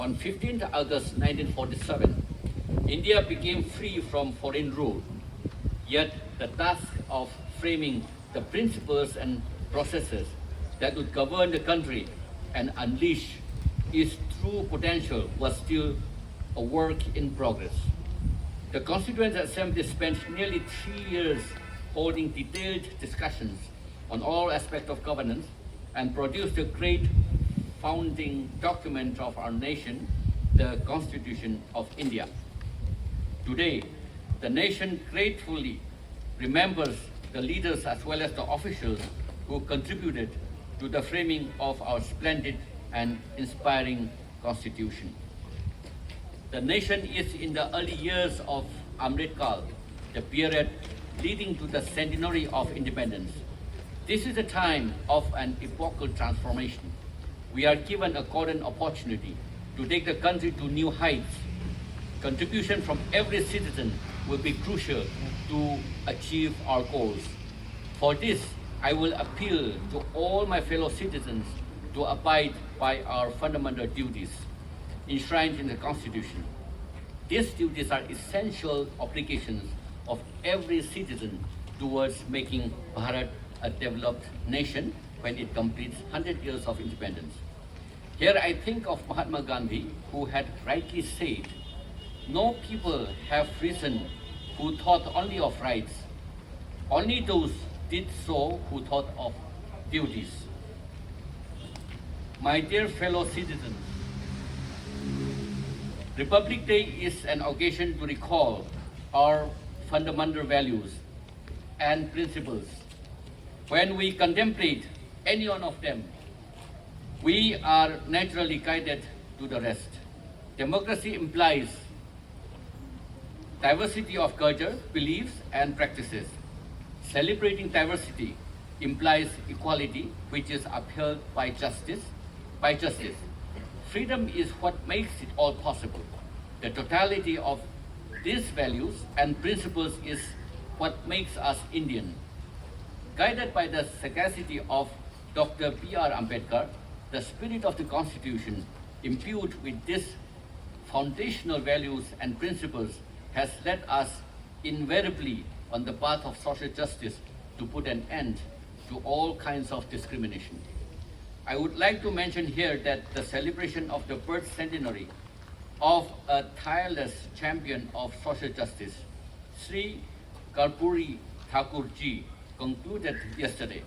On 15th August 1947, India became free from foreign rule. Yet the task of framing the principles and processes that would govern the country and unleash its true potential was still a work in progress. The Constituent Assembly spent nearly 3 years holding detailed discussions on all aspects of governance and produced a great founding document of our nation, the Constitution of India. Today, the nation gratefully remembers the leaders as well as the officials who contributed to the framing of our splendid and inspiring Constitution. The nation is in the early years of Amrit Kal, the period leading to the centenary of independence. This is a time of an epochal transformation. We are given a golden opportunity to take the country to new heights. Contribution from every citizen will be crucial to achieve our goals. For this, I will appeal to all my fellow citizens to abide by our fundamental duties enshrined in the Constitution. These duties are essential obligations of every citizen towards making Bharat a developed nation when it completes 100 years of independence. Here I think of Mahatma Gandhi, who had rightly said, "No people have risen who thought only of rights. Only those did so who thought of duties." My dear fellow citizens, Republic Day is an occasion to recall our fundamental values and principles. When we contemplate any one of them, we are naturally guided to the rest. Democracy implies diversity of culture, beliefs, and practices. Celebrating diversity implies equality, which is upheld by justice. Freedom is what makes it all possible. The totality of these values and principles is what makes us Indian. Guided by the sagacity of Dr. B.R. Ambedkar, the spirit of the Constitution, imbued with these foundational values and principles, has led us invariably on the path of social justice to put an end to all kinds of discrimination. I would like to mention here that the celebration of the birth centenary of a tireless champion of social justice, Sri Karpuri Thakurji, concluded yesterday.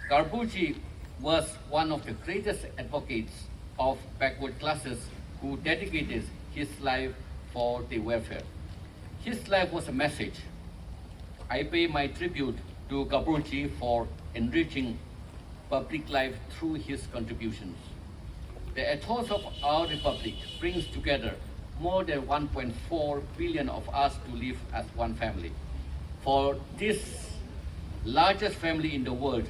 Karpurji was one of the greatest advocates of backward classes who dedicated his life for their welfare. His life was a message. I pay my tribute to Karpurji for enriching public life through his contributions. The ethos of our republic brings together more than 1.4 billion of us to live as one family. For this largest family in the world,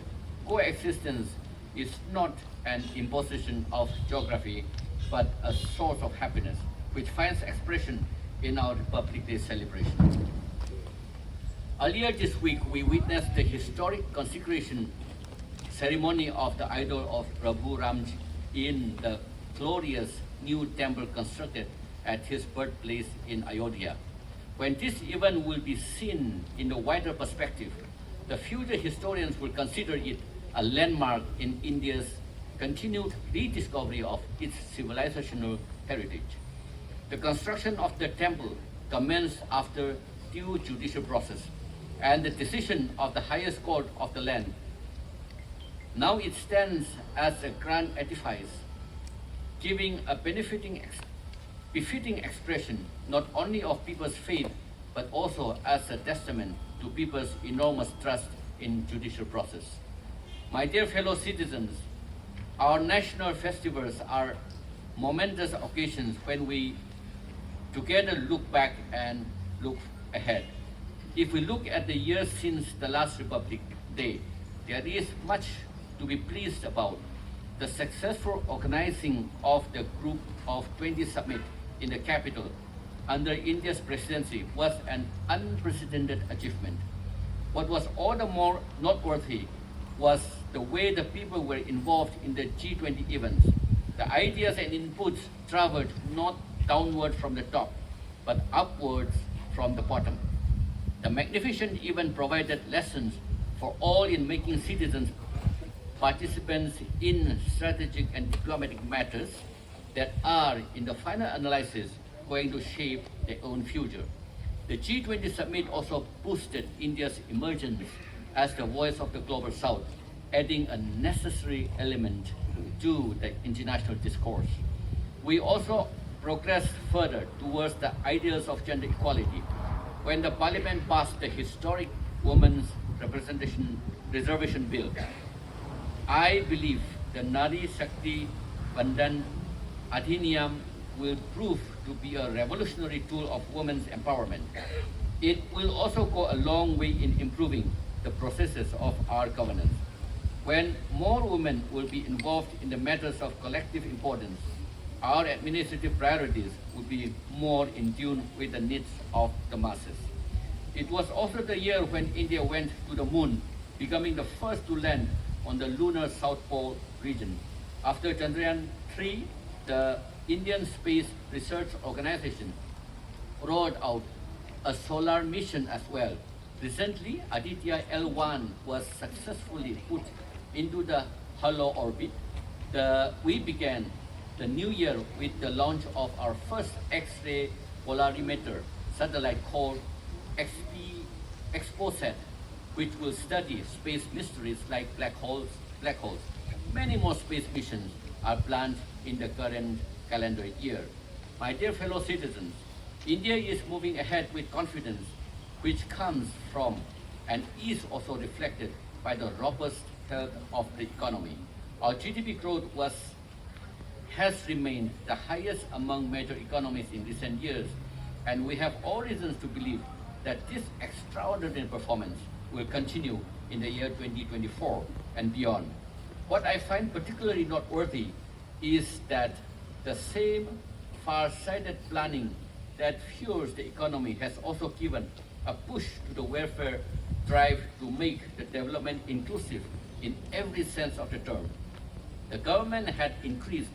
coexistence is not an imposition of geography, but a source of happiness, which finds expression in our Republic Day celebration. Earlier this week, we witnessed the historic consecration ceremony of the idol of Prabhu Ramji in the glorious new temple constructed at his birthplace in Ayodhya. When this event will be seen in a wider perspective, the future historians will consider it a landmark in India's continued rediscovery of its civilizational heritage. The construction of the temple commenced after due judicial process and the decision of the highest court of the land. Now it stands as a grand edifice, giving a befitting expression not only of people's faith, but also as a testament to people's enormous trust in judicial process. My dear fellow citizens, our national festivals are momentous occasions when we together look back and look ahead. If we look at the years since the last Republic Day, there is much to be pleased about. The successful organizing of the Group of 20 summit in the capital under India's presidency was an unprecedented achievement. What was all the more noteworthy was the way the people were involved in the G20 events. The ideas and inputs traveled not downward from the top, but upwards from the bottom. The magnificent event provided lessons for all in making citizens participants in strategic and diplomatic matters that are, in the final analysis, going to shape their own future. The G20 summit also boosted India's emergence as the voice of the global south, adding a necessary element to the international discourse. We also progressed further towards the ideals of gender equality when the parliament passed the historic Women's Representation Reservation Bill. I believe the Nari Shakti Bandhan Adhiniyam will prove to be a revolutionary tool of women's empowerment. It will also go a long way in improving the processes of our governance. When more women will be involved in the matters of collective importance, our administrative priorities will be more in tune with the needs of the masses. It was also the year when India went to the moon, becoming the first to land on the lunar South Pole region. After Chandrayaan 3, the Indian Space Research Organization rolled out a solar mission as well. Recently, Aditya L1 was successfully put into the hollow orbit. We began the new year with the launch of our first X-ray polarimeter satellite called XPOSat, which will study space mysteries like black holes. Many more space missions are planned in the current calendar year. My dear fellow citizens, India is moving ahead with confidence, which comes from and is also reflected by the robust health of the economy. Our GDP growth has remained the highest among major economies in recent years, and we have all reasons to believe that this extraordinary performance will continue in the year 2024 and beyond. What I find particularly noteworthy is that the same far-sighted planning that fuels the economy has also given a push to the welfare drive to make the development inclusive in every sense of the term. The government had increased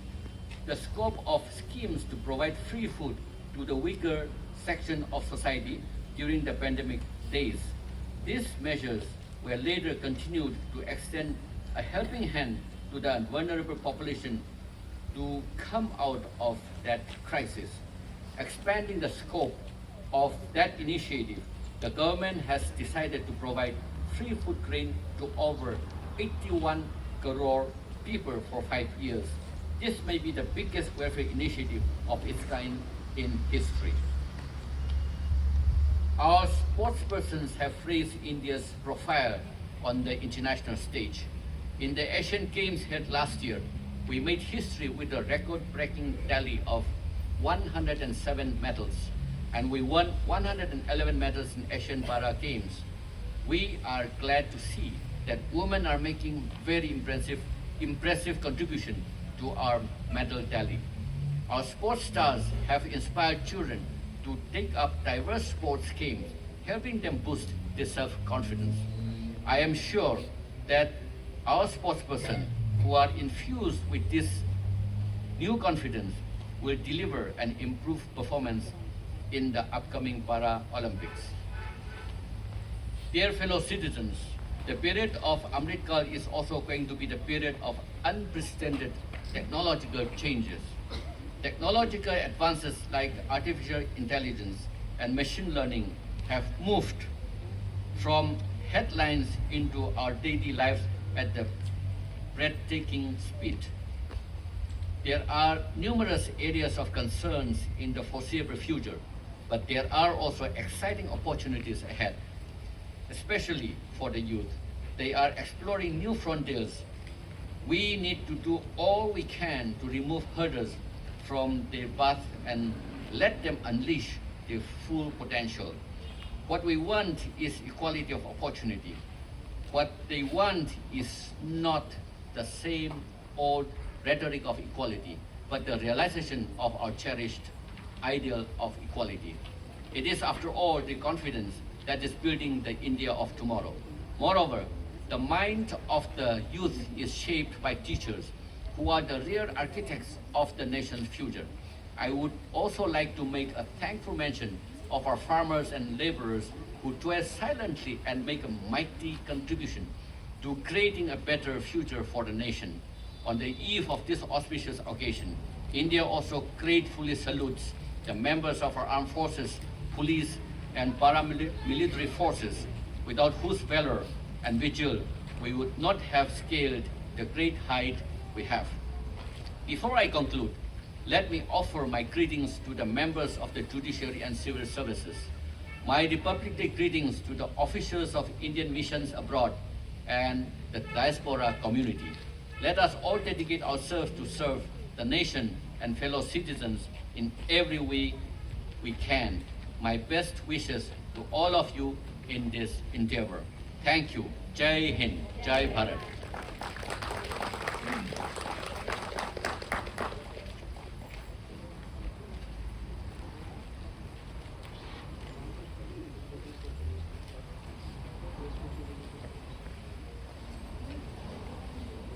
the scope of schemes to provide free food to the weaker section of society during the pandemic days. These measures were later continued to extend a helping hand to the vulnerable population to come out of that crisis. Expanding the scope of that initiative, the government has decided to provide free food grain to over 81 crore people for 5 years. This may be the biggest welfare initiative of its kind in history. Our sportspersons have raised India's profile on the international stage. In the Asian Games held last year, we made history with a record-breaking tally of 107 medals, and we won 111 medals in Asian Para Games. We are glad to see that women are making very impressive contribution to our medal tally. Our sports stars have inspired children to take up diverse sports games, helping them boost their self-confidence. I am sure that our sportspersons who are infused with this new confidence will deliver an improved performance in the upcoming Para-Olympics. Dear fellow citizens, the period of Amritkal is also going to be the period of unprecedented technological changes. Technological advances like artificial intelligence and machine learning have moved from headlines into our daily lives at the breathtaking speed. There are numerous areas of concerns in the foreseeable future, but there are also exciting opportunities ahead, especially for the youth. They are exploring new frontiers. We need to do all we can to remove hurdles from their path and let them unleash their full potential. What we want is equality of opportunity. What they want is not the same old rhetoric of equality, but the realization of our cherished ideal of equality. It is, after all, the confidence that is building the India of tomorrow. Moreover, the mind of the youth is shaped by teachers who are the real architects of the nation's future. I would also like to make a thankful mention of our farmers and laborers who toil silently and make a mighty contribution to creating a better future for the nation. On the eve of this auspicious occasion, India also gratefully salutes the members of our armed forces, police, and paramilitary forces, without whose valor and vigil we would not have scaled the great height we have. Before I conclude, let me offer my greetings to the members of the judiciary and civil services. My Republic Day greetings to the officials of Indian missions abroad and the diaspora community. Let us all dedicate ourselves to serve the nation and fellow citizens in every way we can. My best wishes to all of you in this endeavor. Thank you. Jai Hind, Jai Bharat.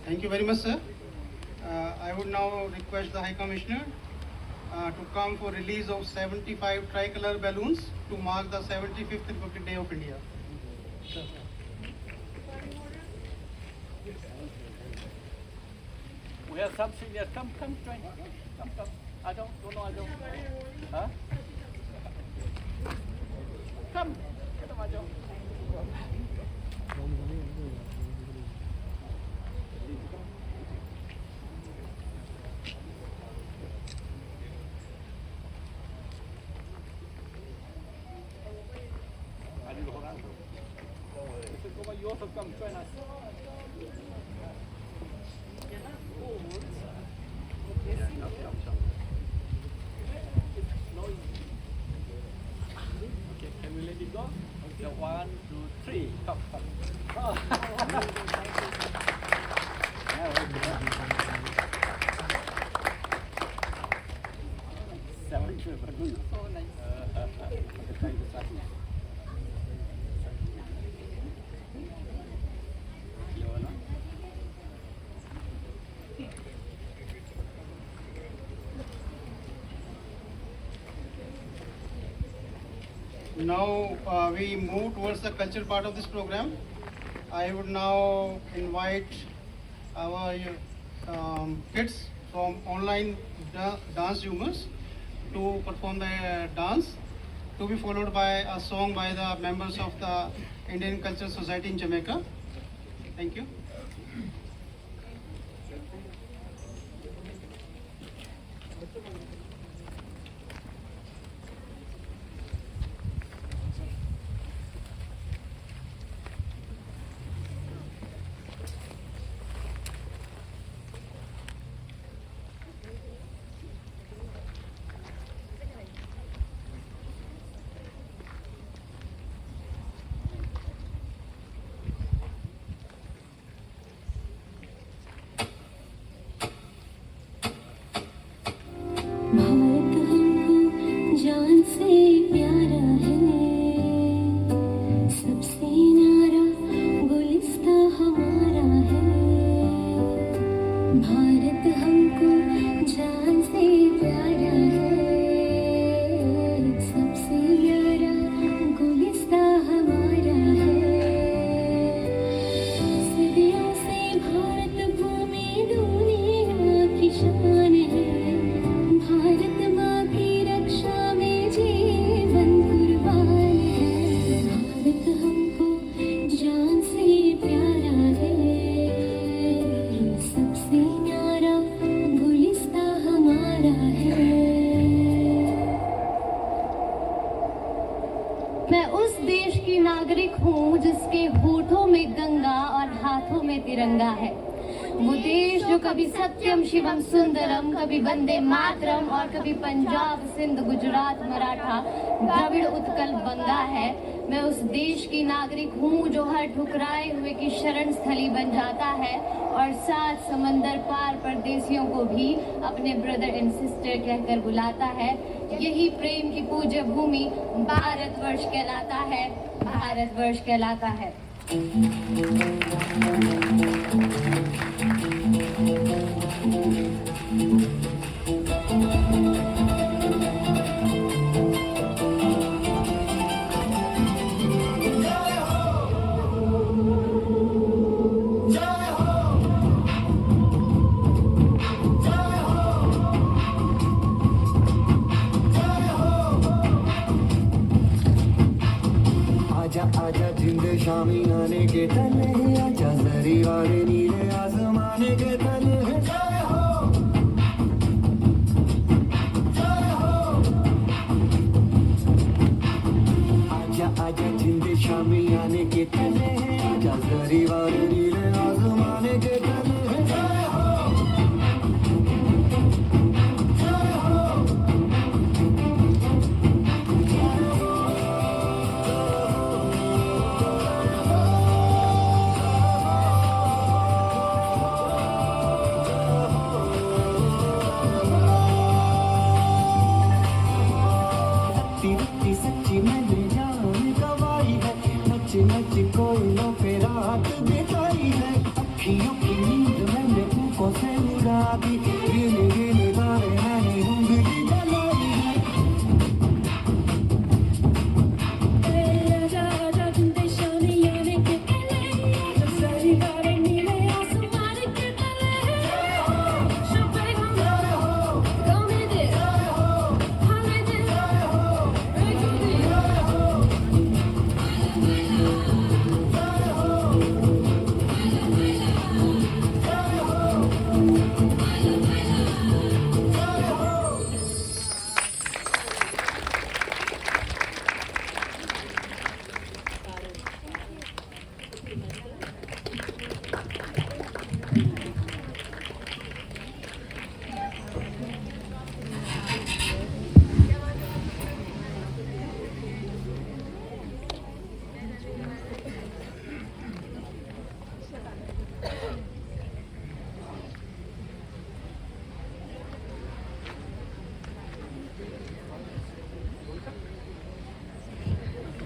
Thank you very much, sir. I would now request the High Commissioner to come for release of 75 tricolor balloons to mark the 75th Republic Day of India. Sir. We have some seniors. Come, join. Come. I don't. Huh? Come. You also come join us. Okay, can we let it go? Okay, 1, 2, 3. Come. Oh. So nice. Now we move towards the cultural part of this program. I would now invite our kids from online dance humors to perform the dance, to be followed by a song by the members of the Indian Cultural Society in Jamaica. Thank you. मैं उस देश की नागरिक हूँ जिसके होठों में गंगा और हाथों में तिरंगा है। वो देश जो कभी सत्यम शिवम सुंदरम, कभी वंदे मातरम और कभी पंजाब सिंध गुजरात मराठा द्रविड़ उत्कल बंगा है। मैं उस देश की नागरिक हूँ जो हर ठुकराए हुए की शरण स्थली बन जाता है और सात समंदर पार परदेसियों को भी अपने ब्रदर एंड सिस्टर कहकर बुलाता है। यही प्रेम की पूज्य भूमि भारतवर्ष कहलाता है, भारतवर्ष कहलाता है। आजा आजा जिंद शामी आने के तले, आजा जरी वाले नीले आसमाने के तले। जय हो जय हो, आजा आजा जिंद शामी आने के तले, आजा जरी वाले नीले आसमाने के तले। जय हो जय हो, सच्ची सच्ची मैंने जान गवाई है, नच नच कोयलों पे रात बिताई है। अखियों की नींद मैंने फूकों से उड़ा दी, गिन गिन तारे मैंने उंगली जलाई है। आजा आजा जिंदे शामी आने के तले, आजा सारी बारें नीले आसमान के तले। शोपे हम गाने दे, हाले दे, रेखो दे।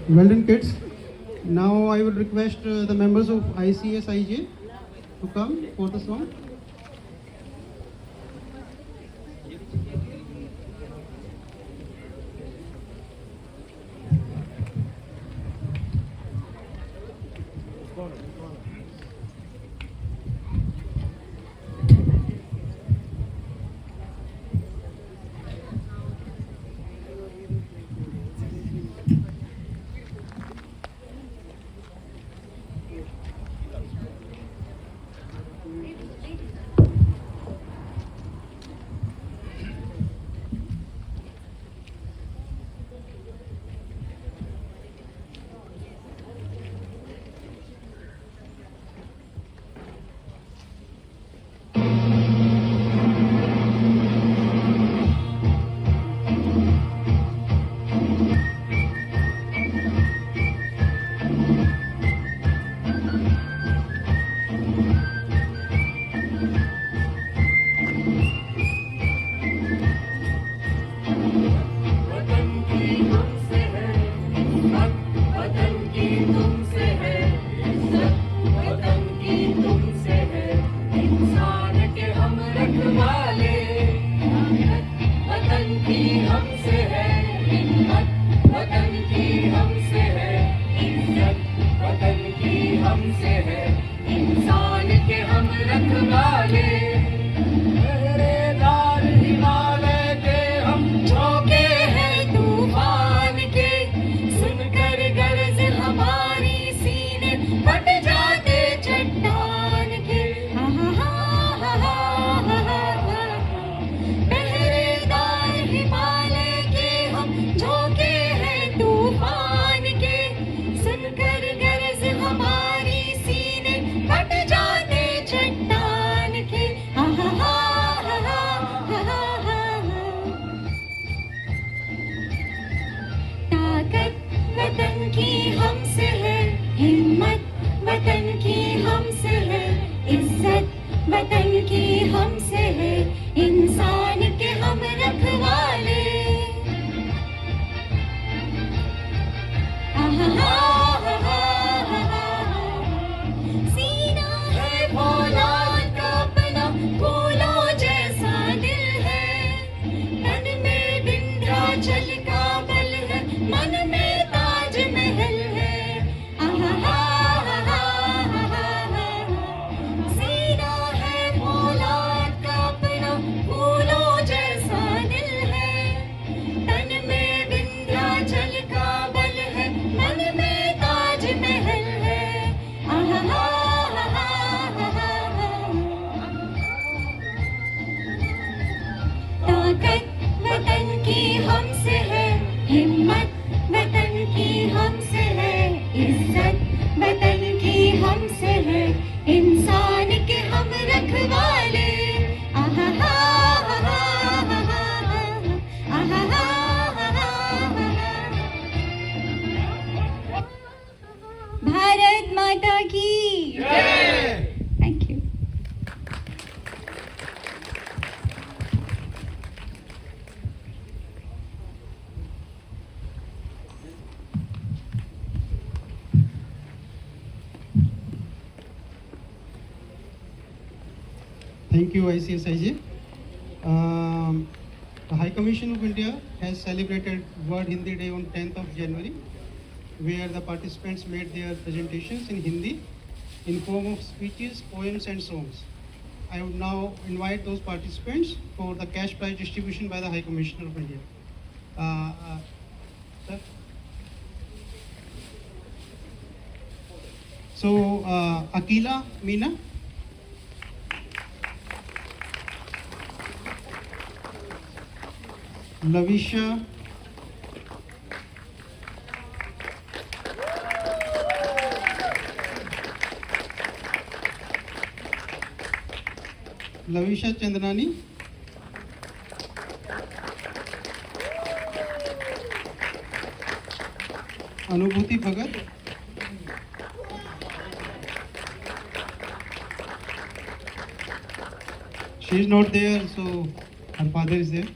Well done, kids. Now I will request the members of ICSIJ to come for the song. Vindhyachal का बल है, मन में ताज महल है। आहा हा हा हा हा हा, सीना है फौलाद का अपना, फूलों जैसा दिल है। तन में विंध्याचल का बल है, मन में ताज महल है। आहा हा हा हा हा हा, ताकत वतन की हमसे है, हिम्मत वतन की हमसे है, इज्जत वतन की हमसे है, इंसान के हम रखवाले। आहा हा हा हा हा हा, आहा हा हा हा हा। भारत माता की thank you. Thank you, ICSIJ. The High Commission of India has celebrated World Hindi Day on 10th of January, where the participants made their presentations in Hindi in form of speeches, poems and songs. I would now invite those participants for the cash prize distribution by the High Commissioner of India. Sir? So, Akila Meena. Lavisha, Lavisha Chandranani, Anubhuti Bhagat, she is not there, so her father is there.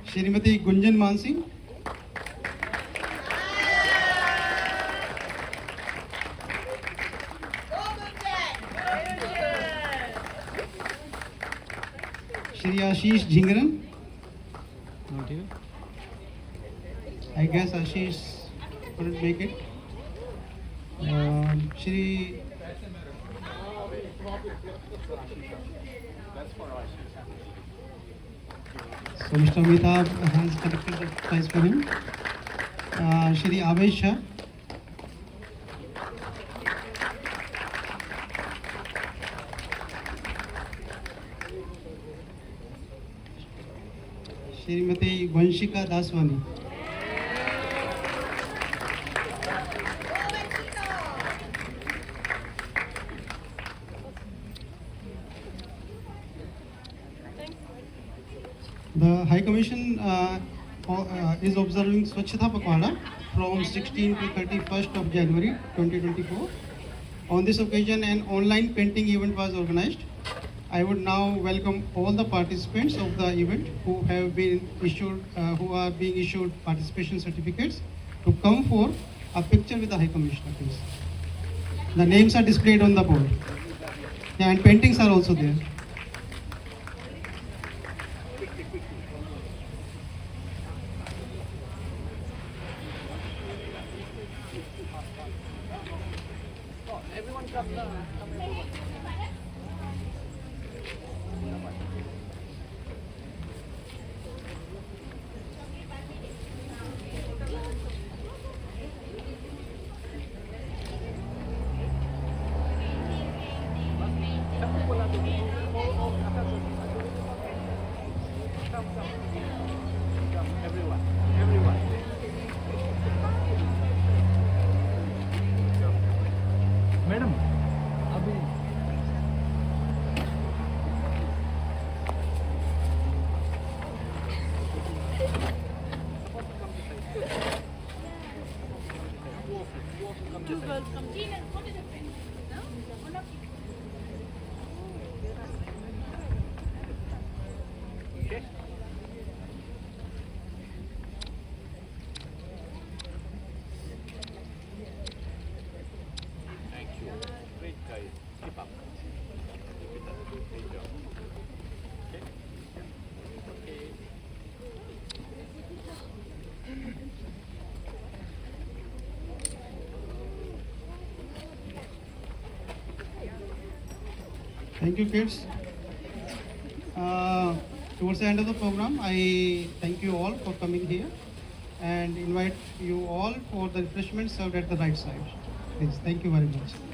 Shrimati Gunjan Mansingh, Shri Ashish Jhingran, I guess Ashish couldn't make it. Shri So Mr. Amitabh has collected the prize for him. Shri Avesh Shah, Shrimati Vanshika Daswani, The High Commission is observing Swachhata Pakhwada from 16 to 31st of January 2024. On this occasion, an online painting event was organized. I would now welcome all the participants of the event who have been issued, who are being issued participation certificates to come for a picture with the High Commissioner, please. The names are displayed on the board. Yeah, and paintings are also there. Madam अभी Thank you, kids. Towards the end of the program, I thank you all for coming here and invite you all for the refreshments served at the right side. Please, thank you very much.